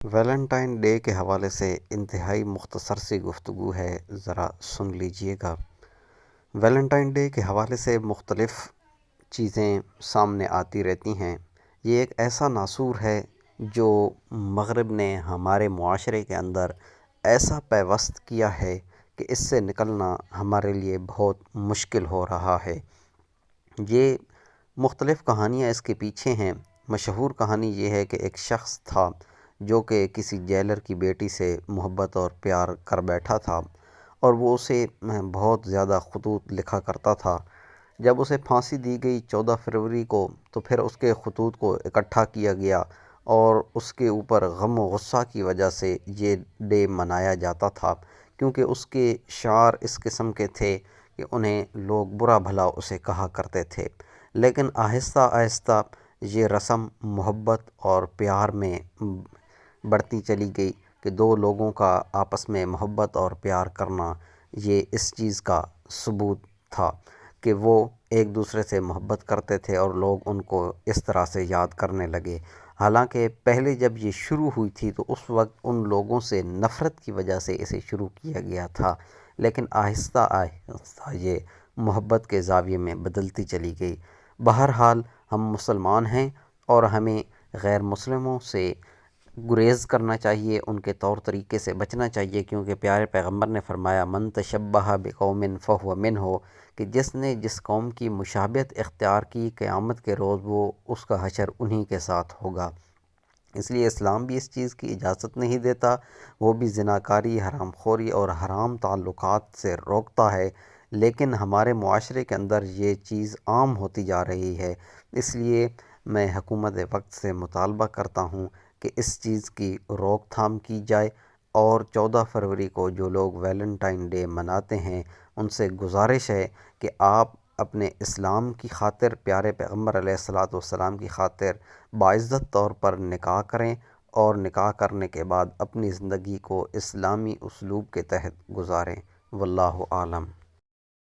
Valentine day کے حوالے سے انتہائی مختصر سی گفتگو ہے، ذرا سن لیجئے گا۔ ویلنٹائن ڈے کے حوالے سے مختلف چیزیں سامنے آتی رہتی ہیں۔ یہ ایک ایسا ناسور ہے جو مغرب نے ہمارے معاشرے کے اندر ایسا پیوست کیا ہے کہ اس سے نکلنا ہمارے لیے بہت مشکل ہو رہا ہے۔ یہ مختلف کہانیاں اس کے پیچھے ہیں۔ مشہور کہانی یہ ہے کہ ایک شخص تھا جو کہ کسی جیلر کی بیٹی سے محبت اور پیار کر بیٹھا تھا، اور وہ اسے بہت زیادہ خطوط لکھا کرتا تھا۔ جب اسے پھانسی دی گئی 14 فروری کو، تو پھر اس کے خطوط کو اکٹھا کیا گیا اور اس کے اوپر غم و غصہ کی وجہ سے یہ ڈے منایا جاتا تھا، کیونکہ اس کے شعر اس قسم کے تھے کہ انہیں لوگ برا بھلا اسے کہا کرتے تھے۔ لیکن آہستہ آہستہ یہ رسم محبت اور پیار میں بڑھتی چلی گئی کہ دو لوگوں کا آپس میں محبت اور پیار کرنا یہ اس چیز کا ثبوت تھا کہ وہ ایک دوسرے سے محبت کرتے تھے، اور لوگ ان کو اس طرح سے یاد کرنے لگے۔ حالانکہ پہلے جب یہ شروع ہوئی تھی تو اس وقت ان لوگوں سے نفرت کی وجہ سے اسے شروع کیا گیا تھا، لیکن آہستہ آہستہ یہ محبت کے زاویے میں بدلتی چلی گئی۔ بہرحال ہم مسلمان ہیں اور ہمیں غیر مسلموں سے گریز کرنا چاہیے، ان کے طور طریقے سے بچنا چاہیے، کیونکہ پیارے پیغمبر نے فرمایا من تشبہ بقوم فہو منہ، کہ جس نے جس قوم کی مشابہت اختیار کی قیامت کے روز وہ اس کا حشر انہی کے ساتھ ہوگا۔ اس لیے اسلام بھی اس چیز کی اجازت نہیں دیتا، وہ بھی زناکاری، حرام خوری اور حرام تعلقات سے روکتا ہے، لیکن ہمارے معاشرے کے اندر یہ چیز عام ہوتی جا رہی ہے۔ اس لیے میں حکومت وقت سے مطالبہ کرتا ہوں کہ اس چیز کی روک تھام کی جائے، اور 14 فروری کو جو لوگ ویلنٹائن ڈے مناتے ہیں ان سے گزارش ہے کہ آپ اپنے اسلام کی خاطر، پیارے پیغمبر علیہ الصلاۃ والسلام کی خاطر باعزت طور پر نکاح کریں، اور نکاح کرنے کے بعد اپنی زندگی کو اسلامی اسلوب کے تحت گزاریں۔ واللہ عالم۔